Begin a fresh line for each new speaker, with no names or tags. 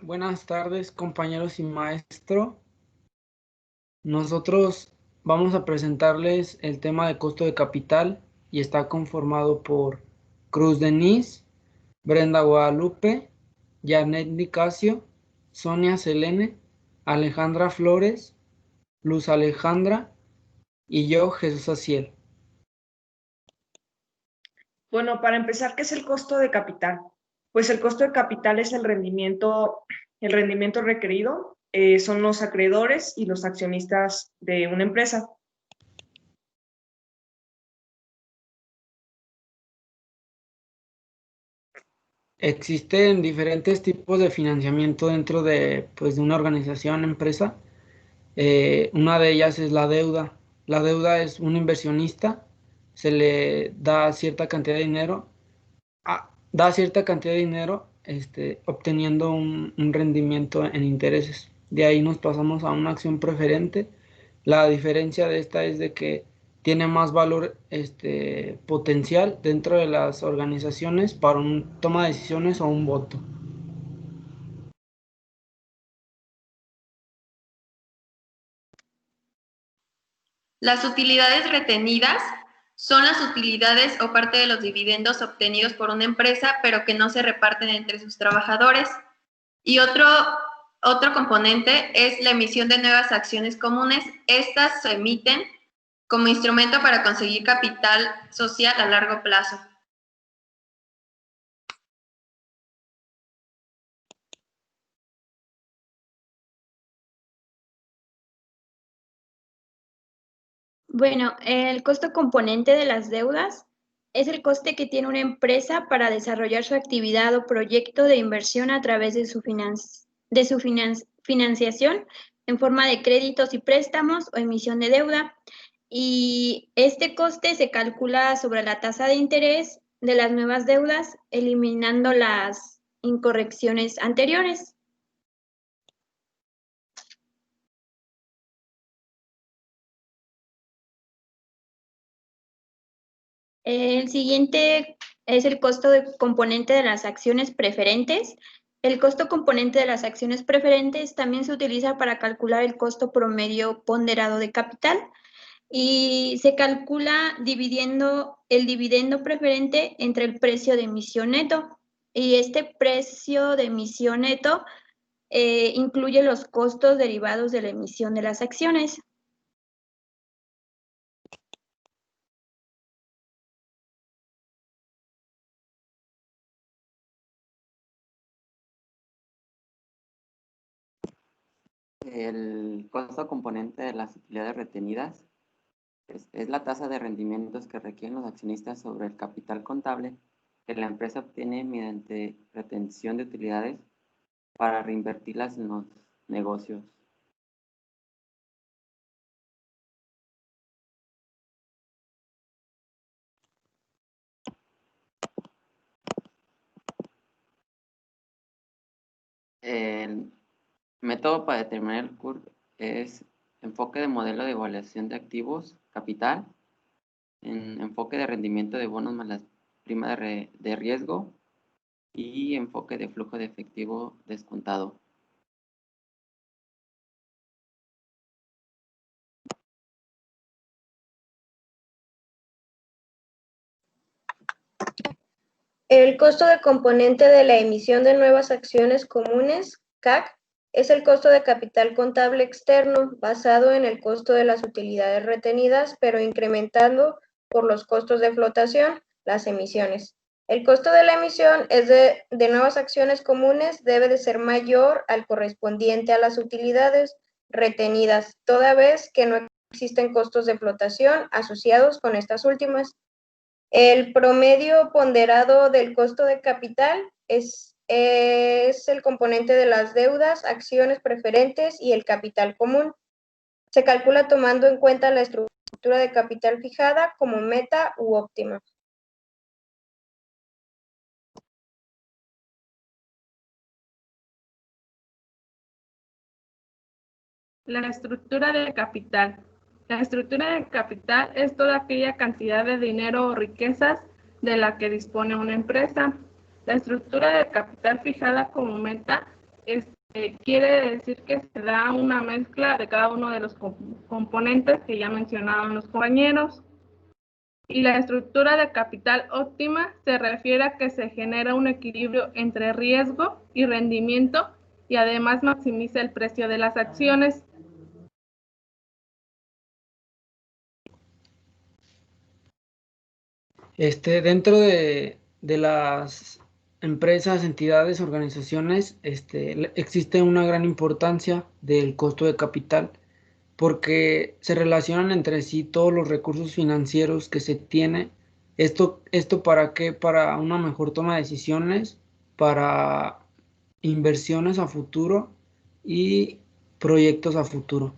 Buenas tardes, compañeros y maestro. Nosotros vamos a presentarles el tema de costo de capital y está conformado por Cruz Denise, Brenda Guadalupe, Janet Nicasio, Sonia Selene, Alejandra Flores, Luz Alejandra y yo, Jesús Aciel.
Bueno, para empezar, ¿qué es el costo de capital? Pues el costo de capital es el rendimiento requerido, son los acreedores y los accionistas de una empresa.
Existen diferentes tipos de financiamiento dentro de una organización, empresa. Una de ellas es la deuda. La deuda es un inversionista, se le da cierta cantidad de dinero, da cierta cantidad de dinero, obteniendo un rendimiento en intereses. De ahí nos pasamos a una acción preferente. La diferencia de esta es de que tiene más valor, potencial dentro de las organizaciones para un toma de decisiones o un voto.
Las utilidades retenidas son las utilidades o parte de los dividendos obtenidos por una empresa, pero que no se reparten entre sus trabajadores. Y otro componente es la emisión de nuevas acciones comunes. Estas se emiten como instrumento para conseguir capital social a largo plazo.
Bueno, el costo componente de las deudas es el coste que tiene una empresa para desarrollar su actividad o proyecto de inversión a través de su financiación en forma de créditos y préstamos o emisión de deuda. Y este coste se calcula sobre la tasa de interés de las nuevas deudas, eliminando las incorrecciones anteriores. El siguiente es el costo componente de las acciones preferentes. El costo componente de las acciones preferentes también se utiliza para calcular el costo promedio ponderado de capital y se calcula dividiendo el dividendo preferente entre el precio de emisión neto. Y este precio de emisión neto incluye los costos derivados de la emisión de las acciones.
El costo componente de las utilidades retenidas es la tasa de rendimientos que requieren los accionistas sobre el capital contable que la empresa obtiene mediante retención de utilidades para reinvertirlas en los negocios. El método para determinar el CURP es enfoque de modelo de evaluación de activos, capital, enfoque de rendimiento de bonos más la prima de riesgo y enfoque de flujo de efectivo descontado.
El costo de componente de la emisión de nuevas acciones comunes, CAC, es el costo de capital contable externo basado en el costo de las utilidades retenidas, pero incrementando por los costos de flotación, las emisiones. El costo de la emisión de nuevas acciones comunes debe de ser mayor al correspondiente a las utilidades retenidas, toda vez que no existen costos de flotación asociados con estas últimas. El promedio ponderado del costo de capital es el componente de las deudas, acciones preferentes y el capital común. Se calcula tomando en cuenta la estructura de capital fijada como meta u óptima.
La estructura de capital. La estructura de capital es toda aquella cantidad de dinero o riquezas de la que dispone una empresa. La estructura de capital fijada como meta quiere decir que se da una mezcla de cada uno de los componentes que ya mencionaron los compañeros. Y la estructura de capital óptima se refiere a que se genera un equilibrio entre riesgo y rendimiento y además maximiza el precio de las acciones.
Dentro de las empresas, entidades, organizaciones, existe una gran importancia del costo de capital porque se relacionan entre sí todos los recursos financieros que se tiene. ¿Esto para qué? Para una mejor toma de decisiones, para inversiones a futuro y proyectos a futuro.